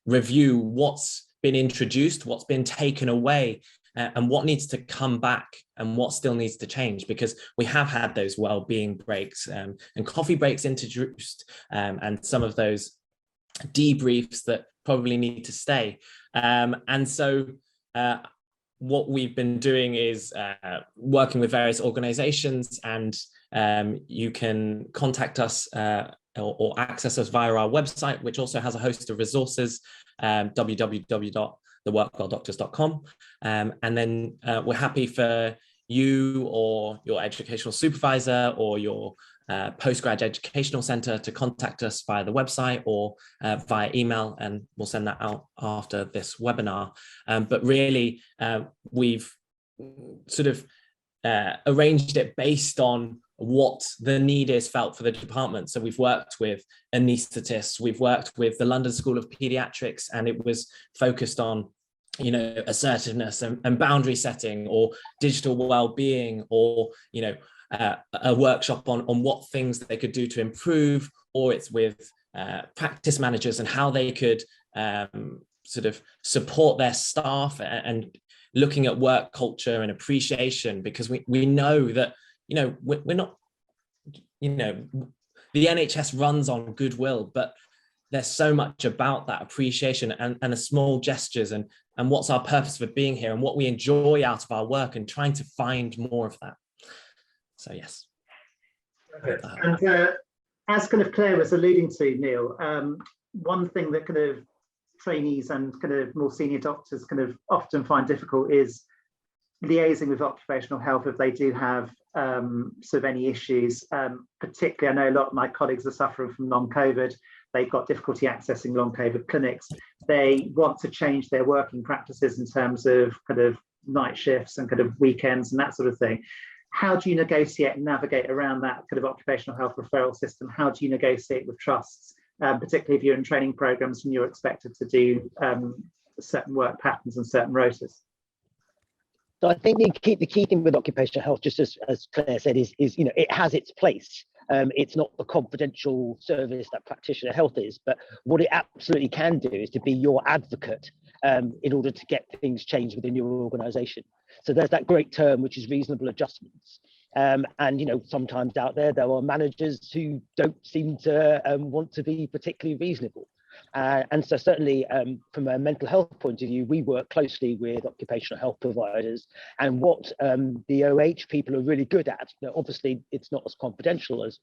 Speaker 4: review what's been introduced, what's been taken away, and what needs to come back and what still needs to change, because we have had those well-being breaks and coffee breaks introduced, and some of those debriefs that probably need to stay. And so what we've been doing is working with various organizations, and you can contact us or access us via our website, which also has a host of resources, www.theworkwelldoctors.com. And then we're happy for you or your educational supervisor or your postgrad educational center to contact us via the website or via email, and we'll send that out after this webinar. But really, we've sort of arranged it based on what the need is felt for the department. So we've worked with anaesthetists, we've worked with the London School of Paediatrics, and it was focused on, you know, assertiveness and boundary setting, or digital well-being, or, you know, a workshop on what things they could do to improve, or it's with practice managers and how they could sort of support their staff, and looking at work culture and appreciation, because we know that, you know, we're not, you know, the NHS runs on goodwill, but there's so much about that appreciation and the small gestures and what's our purpose for being here and what we enjoy out of our work, and trying to find more of that. So yes.
Speaker 1: And as kind of Claire was alluding to, Neil, one thing that kind of trainees and kind of more senior doctors kind of often find difficult is liaising with occupational health if they do have sort of any issues. Particularly, I know a lot of my colleagues are suffering from long COVID. They've got difficulty accessing long COVID clinics. They want to change their working practices in terms of kind of night shifts and kind of weekends and that sort of thing. How do you negotiate and navigate around that kind of occupational health referral system? How do you negotiate with trusts, particularly if you're in training programs and you're expected to do certain work patterns and certain rotas?
Speaker 3: So I think the key thing with occupational health, just as Claire said, is you know, it has its place. It's not the confidential service that practitioner health is, but what it absolutely can do is to be your advocate in order to get things changed within your organisation. So there's that great term, which is reasonable adjustments. And, you know, sometimes out there are managers who don't seem to want to be particularly reasonable. And so certainly from a mental health point of view, we work closely with occupational health providers, and what the OH people are really good at, you know, obviously it's not as confidential as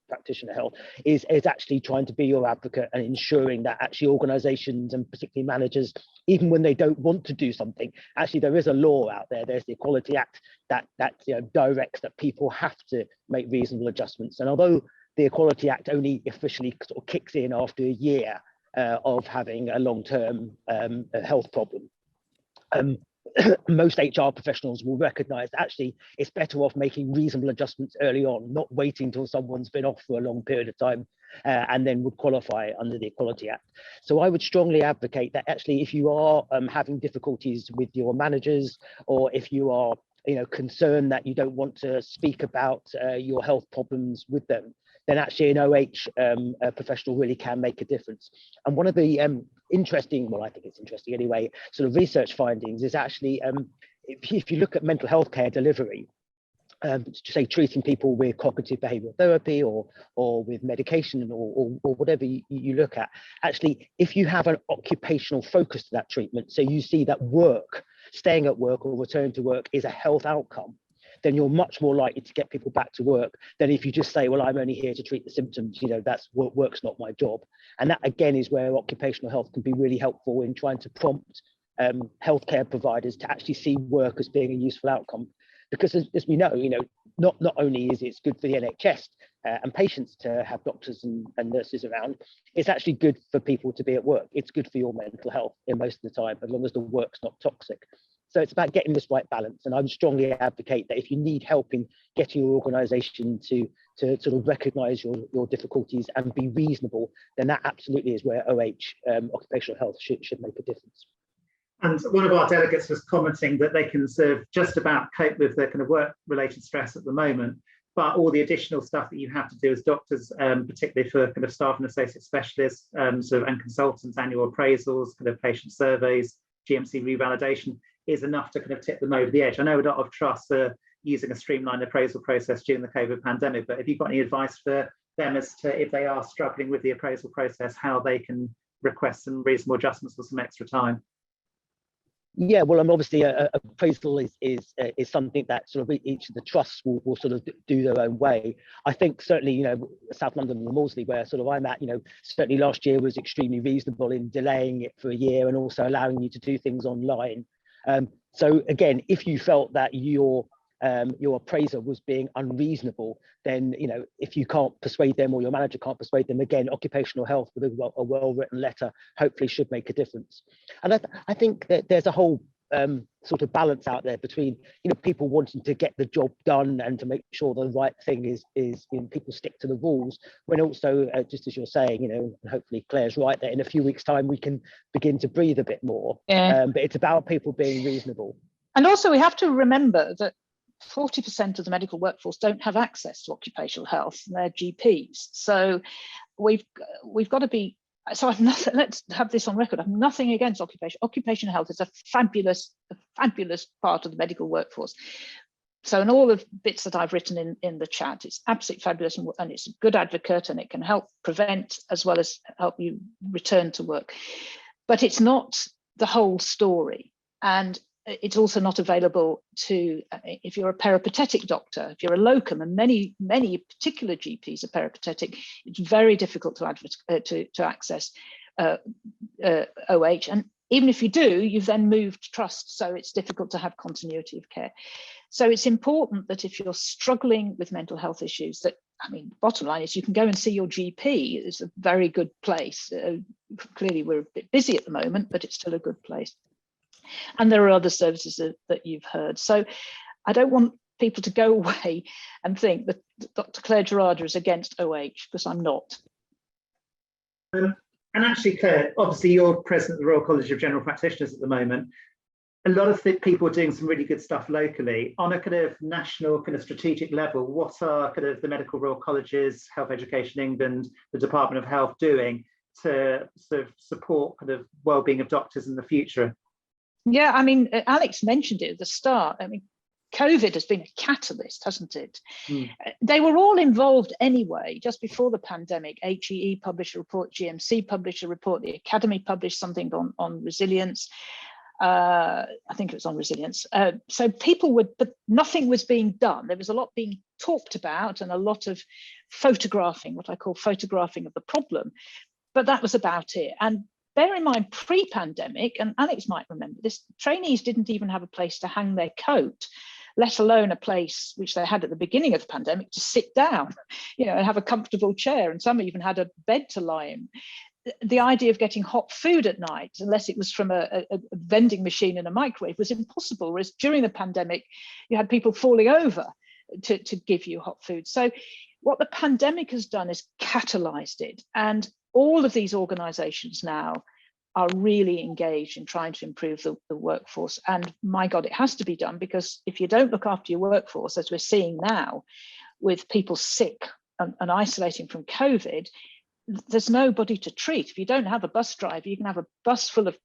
Speaker 3: practitioner health, is actually trying to be your advocate and ensuring that actually organisations and particularly managers, even when they don't want to do something, actually there is a law out there, there's the Equality Act that you know, directs that people have to make reasonable adjustments. And although the Equality Act only officially sort of kicks in after a year of having a long-term health problem, most HR professionals will recognise that actually it's better off making reasonable adjustments early on, not waiting till someone's been off for a long period of time and then would qualify under the Equality Act. So I would strongly advocate that actually if you are having difficulties with your managers, or if you are, you know, concerned that you don't want to speak about your health problems with them, then actually an OH professional really can make a difference. And one of the interesting, well, I think it's interesting anyway, sort of research findings is actually, if you look at mental health care delivery, say treating people with cognitive behavioural therapy or with medication or whatever you look at, actually, if you have an occupational focus to that treatment, so you see that work, staying at work or returning to work is a health outcome, then you're much more likely to get people back to work than if you just say, well, I'm only here to treat the symptoms, you know, that's work's not my job. And that again is where occupational health can be really helpful in trying to prompt healthcare providers to actually see work as being a useful outcome. Because as we know, you know, not only is it good for the NHS and patients to have doctors and nurses around, it's actually good for people to be at work. It's good for your mental health in most of the time, as long as the work's not toxic. So it's about getting this right balance. And I would strongly advocate that if you need help in getting your organisation to sort of recognise your difficulties and be reasonable, then that absolutely is where occupational health should make a difference.
Speaker 1: And one of our delegates was commenting that they can sort of just about cope with the kind of work-related stress at the moment, but all the additional stuff that you have to do as doctors, particularly for kind of staff and associate specialists and consultants, annual appraisals, kind of patient surveys, GMC revalidation, is enough to kind of tip them over the edge. I know a lot of trusts are using a streamlined appraisal process during the COVID pandemic, but have you got any advice for them as to, if they are struggling with the appraisal process, how they can request some reasonable adjustments for some extra time?
Speaker 3: Yeah, well, obviously appraisal is something that sort of each of the trusts will sort of do their own way. I think certainly, you know, South London and Maudsley, where sort of I'm at, you know, certainly last year was extremely reasonable in delaying it for a year and also allowing you to do things online. So again, if you felt that your your appraiser was being unreasonable, then, you know, if you can't persuade them or your manager can't persuade them, again, occupational health with a well-written letter hopefully should make a difference. And I think that there's a whole sort of balance out there between, you know, people wanting to get the job done and to make sure the right thing is you know, people stick to the rules, when also, just as you're saying, you know, and hopefully Claire's right, that in a few weeks' time we can begin to breathe a bit more. But it's about people being reasonable.
Speaker 2: And also we have to remember that 40% of the medical workforce don't have access to occupational health, and they're GPs. So we've got to be. So I've nothing. Let's have this on record. I've nothing against occupation. Occupational health is a fabulous part of the medical workforce. So in all the bits that I've written in the chat, it's absolutely fabulous, and it's a good advocate, and it can help prevent as well as help you return to work. But it's not the whole story, and it's also not available to, if you're a peripatetic doctor, if you're a locum, and many particular GPs are peripatetic, it's very difficult to access OH. And even if you do, you've then moved trust, so it's difficult to have continuity of care. So it's important that if you're struggling with mental health issues, that, I mean, bottom line is you can go and see your GP. It's a very good place. Clearly we're a bit busy at the moment, but it's still a good place. And there are other services that you've heard. So I don't want people to go away and think that Dr. Claire Gerada is against OH, because I'm not.
Speaker 1: And actually, Claire, obviously you're president of the Royal College of General Practitioners at the moment. A lot of people are doing some really good stuff locally. On a kind of national kind of strategic level, what are kind of the Medical Royal Colleges, Health Education England, the Department of Health doing to sort of support kind of well-being of doctors in the future?
Speaker 2: Yeah, I mean, Alex mentioned it at the start. I mean, COVID has been a catalyst, hasn't it? They were all involved anyway, just before the pandemic. HEE published a report, GMC published a report, the Academy published something on resilience. I think it was on resilience. So people would, but nothing was being done. There was a lot being talked about and a lot of photographing, what I call photographing of the problem, but that was about it. And bear in mind, pre-pandemic, and Alex might remember this, trainees didn't even have a place to hang their coat, let alone a place which they had at the beginning of the pandemic to sit down, you know, and have a comfortable chair. And some even had a bed to lie in. The idea of getting hot food at night, unless it was from a vending machine in a microwave, was impossible. Whereas during the pandemic, you had people falling over to give you hot food. So what the pandemic has done is catalyzed it. And all of these organizations now are really engaged in trying to improve the workforce. And my God, it has to be done, because if you don't look after your workforce, as we're seeing now with people sick and isolating from COVID, there's nobody to treat. If you don't have a bus driver, you can have a bus full of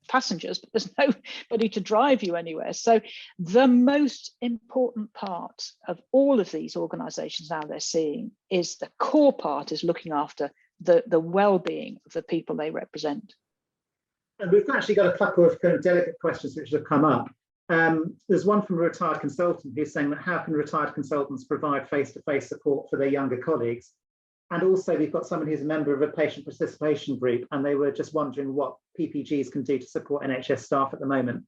Speaker 2: passengers, but there's nobody to drive you anywhere. So the most important part of all of these organizations now they're seeing is the core part is looking after the well-being of the people they represent.
Speaker 1: And we've actually got a couple of kind of delicate questions which have come up. There's one from a retired consultant who's saying that how can retired consultants provide face-to-face support for their younger colleagues? And also we've got someone who's a member of a patient participation group, and they were just wondering what PPGs can do to support NHS staff at the moment.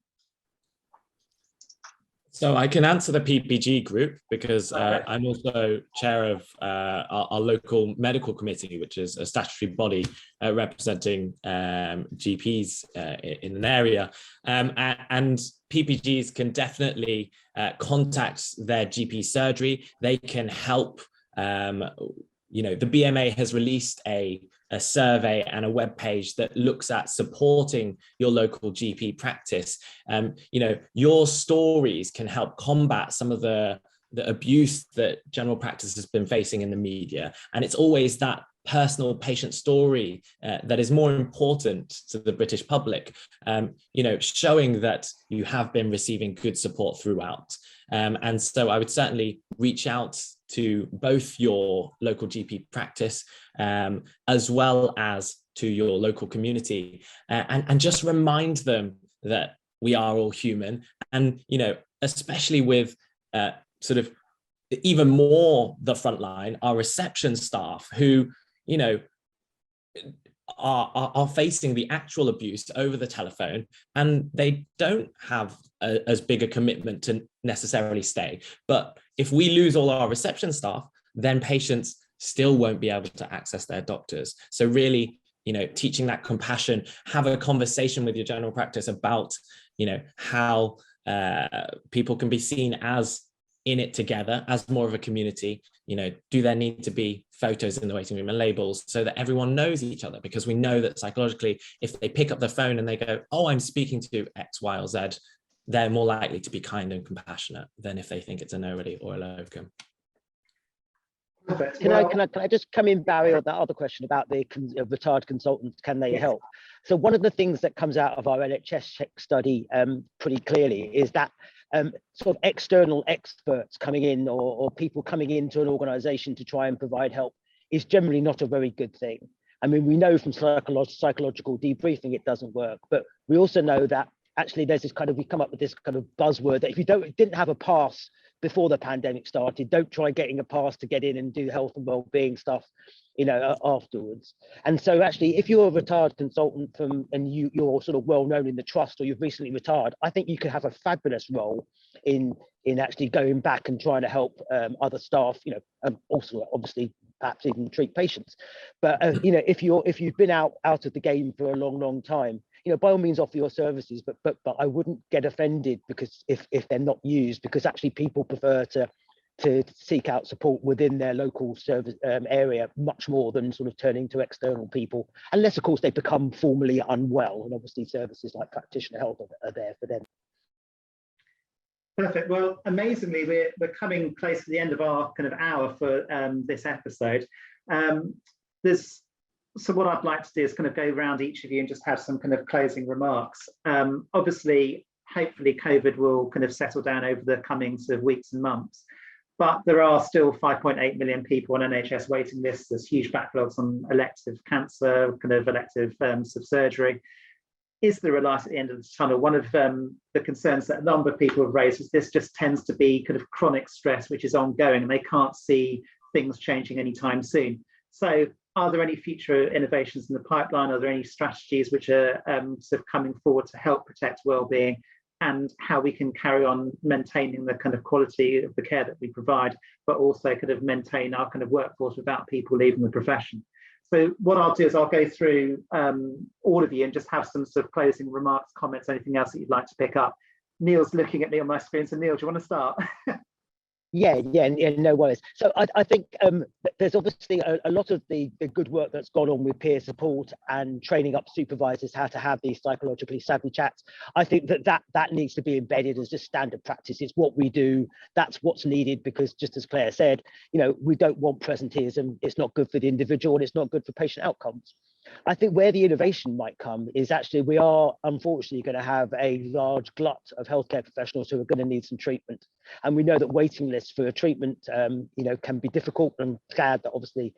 Speaker 4: So I can answer the PPG group, because I'm also chair of our local medical committee, which is a statutory body representing GPs in an area. And PPGs can definitely contact their GP surgery. They can help. You know, the BMA has released a survey and a web page that looks at supporting your local GP practice. You know, your stories can help combat some of the abuse that general practice has been facing in the media. And it's always that personal patient story that is more important to the British public, you know, showing that you have been receiving good support throughout. And so I would certainly reach out to both your local GP practice as well as to your local community, and just remind them that we are all human. And, you know, especially with sort of even more the frontline, our reception staff who, you know, are facing the actual abuse over the telephone, and they don't have as big a commitment to necessarily stay. But if we lose all our reception staff, then patients still won't be able to access their doctors. So really, teaching that compassion, have a conversation with your general practice about, how people can be seen as in it together, as more of a community. Do there need to be photos in the waiting room and labels so that everyone knows each other? Because we know that psychologically, if they pick up the phone and they go, oh, I'm speaking to X, Y, or Z, they're more likely to be kind and compassionate than if they think it's a nobody or a locum.
Speaker 1: Perfect.
Speaker 3: Can I just come in, Barry, on that other question about the retired consultants, can they help? So one of the things that comes out of our NHS check study pretty clearly is that sort of external experts coming in or people coming into an organisation to try and provide help is generally not a very good thing. I mean, we know from psychological debriefing it doesn't work, but we also know that actually there's this we come up with this kind of buzzword that if you didn't have a pass before the pandemic started, don't try getting a pass to get in and do health and well-being stuff, afterwards. And so actually, if you're a retired consultant and you're sort of well known in the trust, or you've recently retired, I think you could have a fabulous role in actually going back and trying to help other staff, also obviously perhaps even treat patients. But if you've been out of the game for a long time, by all means offer your services, but I wouldn't get offended because if they're not used, because actually people prefer to seek out support within their local service area much more than sort of turning to external people, unless of course they become formally unwell, and obviously services like practitioner health are there for them.
Speaker 1: Perfect. Well, amazingly, we're coming close to the end of our kind of hour for this episode. So what I'd like to do is kind of go around each of you and just have some kind of closing remarks. Obviously, hopefully COVID will kind of settle down over the coming sort of weeks and months, but there are still 5.8 million people on NHS waiting lists. There's huge backlogs on elective cancer, kind of elective surgery. Is there a light at the end of the tunnel? One of the concerns that a number of people have raised is this just tends to be kind of chronic stress, which is ongoing, and they can't see things changing anytime soon. So are there any future innovations in the pipeline? Are there any strategies which are sort of coming forward to help protect well-being, and how we can carry on maintaining the kind of quality of the care that we provide, but also kind of maintain our kind of workforce without people leaving the profession? So what I'll do is I'll go through all of you and just have some sort of closing remarks, comments, anything else that you'd like to pick up. Neil's looking at me on my screen. So Neil, do you want to start?
Speaker 3: Yeah, no worries. So I think there's obviously a lot of the good work that's gone on with peer support and training up supervisors how to have these psychologically savvy chats. I think that needs to be embedded as just standard practice. It's what we do. That's what's needed, because just as Claire said, we don't want presenteeism. It's not good for the individual, and it's not good for patient outcomes. I think where the innovation might come is actually we are unfortunately going to have a large glut of healthcare professionals who are going to need some treatment. And we know that waiting lists for a treatment, can be difficult. I'm glad that obviously,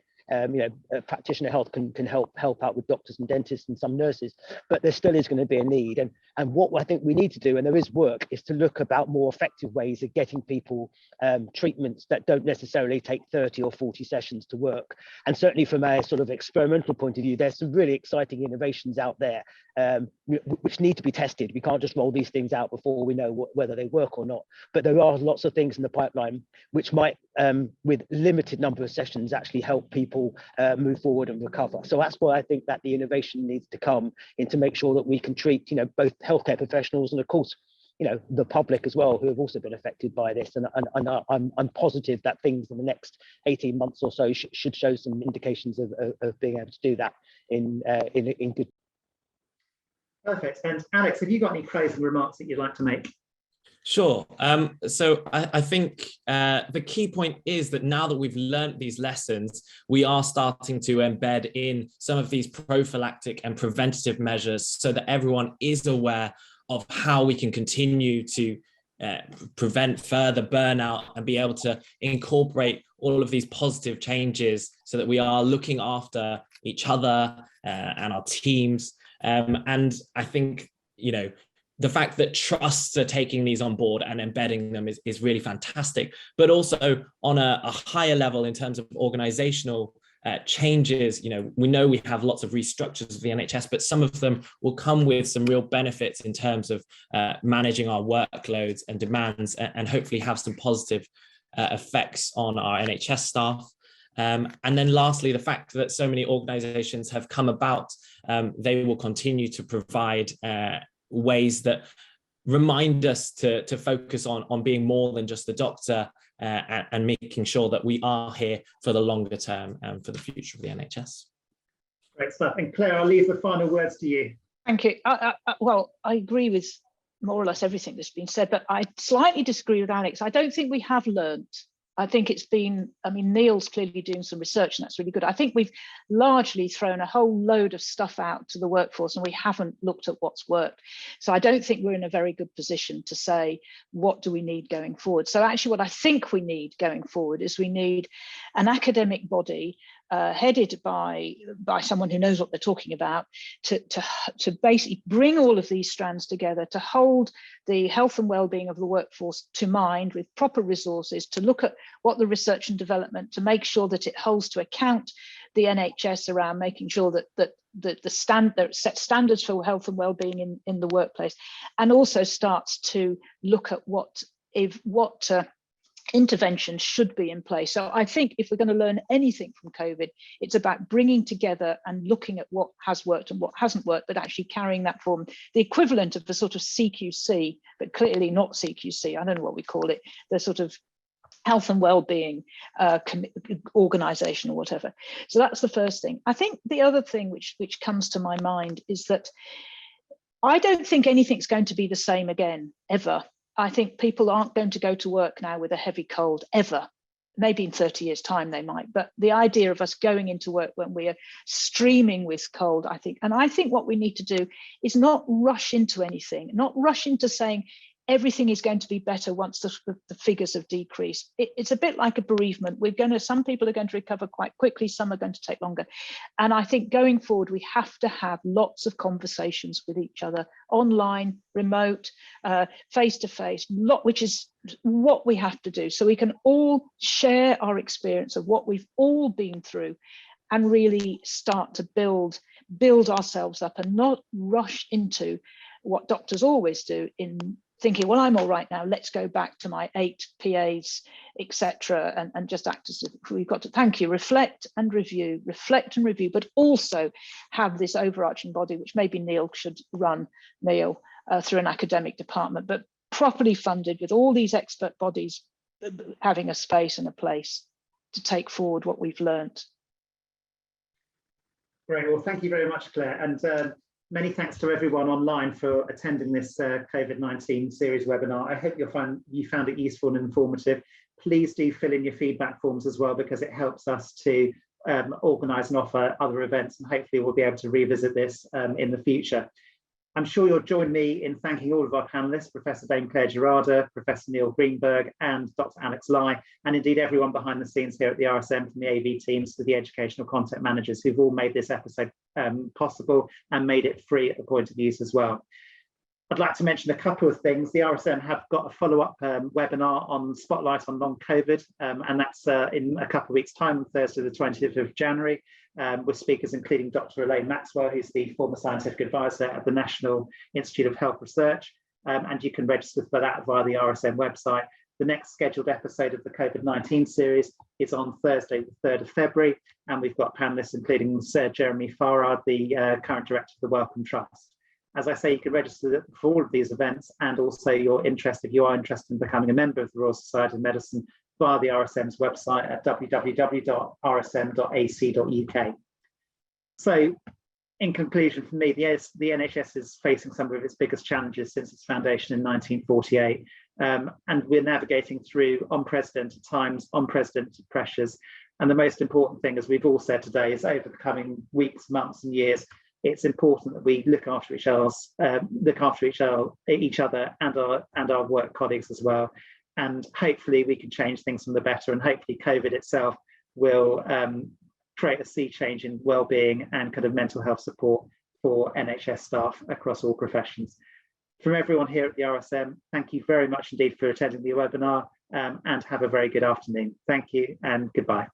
Speaker 3: practitioner health can help out with doctors and dentists and some nurses, but there still is going to be a need. And what I think we need to do, and there is work, is to look about more effective ways of getting people treatments that don't necessarily take 30 or 40 sessions to work. And certainly from a sort of experimental point of view, there's some really exciting innovations out there which need to be tested. We can't just roll these things out before we know whether they work or not. But there are lots of things in the pipeline which might, with limited number of sessions, actually help people move forward and recover. So that's why I think that the innovation needs to come in to make sure that we can treat, both healthcare professionals and of course, the public as well, who have also been affected by this. And I'm positive that things in the next 18 months or so should show some indications of being able to do that in good.
Speaker 1: Perfect. And Alex, have you got any closing remarks that you'd like to make?
Speaker 4: Sure. So I think the key point is that now that we've learned these lessons, we are starting to embed in some of these prophylactic and preventative measures so that everyone is aware of how we can continue to prevent further burnout and be able to incorporate all of these positive changes so that we are looking after each other and our teams. And I think, the fact that trusts are taking these on board and embedding them is really fantastic, but also on a higher level in terms of organizational changes. We know we have lots of restructures of the NHS, but some of them will come with some real benefits in terms of managing our workloads and demands, and hopefully have some positive effects on our NHS staff. And then lastly, the fact that so many organisations have come about, they will continue to provide ways that remind us to focus on being more than just the doctor, and making sure that we are here for the longer term and for the future of the NHS.
Speaker 1: Great stuff. And Claire, I'll leave the final words to you.
Speaker 2: Thank you. Well, I agree with more or less everything that's been said, but I slightly disagree with Alex. I don't think we have learned. I think it's been, Neil's clearly doing some research, and that's really good. I think we've largely thrown a whole load of stuff out to the workforce, and we haven't looked at what's worked. So I don't think we're in a very good position to say, what do we need going forward? So actually what I think we need going forward is we need an academic body headed by someone who knows what they're talking about, to basically bring all of these strands together, to hold the health and well-being of the workforce to mind with proper resources, to look at what the research and development, to make sure that it holds to account the NHS around making sure that there set standards for health and well-being in the workplace, and also starts to look at what interventions should be in place. So I think if we're going to learn anything from COVID, it's about bringing together and looking at what has worked and what hasn't worked, but actually carrying that forward. The equivalent of the sort of CQC, but clearly not CQC, I don't know what we call it, the sort of health and well-being organization or whatever. So that's the first thing. I think the other thing which comes to my mind is that I don't think anything's going to be the same again, ever. I think people aren't going to go to work now with a heavy cold, ever. Maybe in 30 years' time they might, but the idea of us going into work when we are streaming with cold, I think what we need to do is not rush into anything, not rush into saying everything is going to be better once the figures have decreased. It's a bit like a bereavement. Some people are going to recover quite quickly, some are going to take longer. And I think going forward, we have to have lots of conversations with each other, online, remote, face-to-face, which is what we have to do. So we can all share our experience of what we've all been through and really start to build ourselves up and not rush into what doctors always do in thinking, well, I'm all right now, let's go back to my 8 PAs, etc., and just act as if we've got to, thank you, reflect and review, but also have this overarching body, which maybe Neil should run, through an academic department, but properly funded with all these expert bodies having a space and a place to take forward what we've learned.
Speaker 1: Great, well, thank you very much, Claire. And many thanks to everyone online for attending this COVID-19 series webinar. I hope you found it useful and informative. Please do fill in your feedback forms as well, because it helps us to organise and offer other events, and hopefully we'll be able to revisit this in the future. I'm sure you'll join me in thanking all of our panellists, Professor Dame Claire Gerada, Professor Neil Greenberg, and Dr. Alex Lai, and indeed everyone behind the scenes here at the RSM, from the AV teams to the educational content managers, who've all made this episode possible and made it free at the point of use as well. I'd like to mention a couple of things. The RSM have got a follow-up webinar on Spotlight on Long COVID, and that's in a couple of weeks' time, on Thursday, the 20th of January, with speakers including Dr. Elaine Maxwell, who's the former scientific advisor at the National Institute of Health Research, and you can register for that via the RSM website. The next scheduled episode of the COVID-19 series is on Thursday, the 3rd of February, and we've got panellists including Sir Jeremy Farrard, the current director of the Wellcome Trust. As I say, you can register for all of these events, and also if you are interested in becoming a member of the Royal Society of Medicine via the RSM's website at www.rsm.ac.uk. So, in conclusion, for me, the NHS is facing some of its biggest challenges since its foundation in 1948, and we're navigating through unprecedented times, unprecedented pressures. And the most important thing, as we've all said today, is over the coming weeks, months, and years, it's important that we look after each other and our work colleagues as well. And hopefully we can change things from the better, and hopefully COVID itself will create a sea change in well-being and kind of mental health support for NHS staff across all professions. From everyone here at the RSM, thank you very much indeed for attending the webinar, and have a very good afternoon. Thank you and goodbye.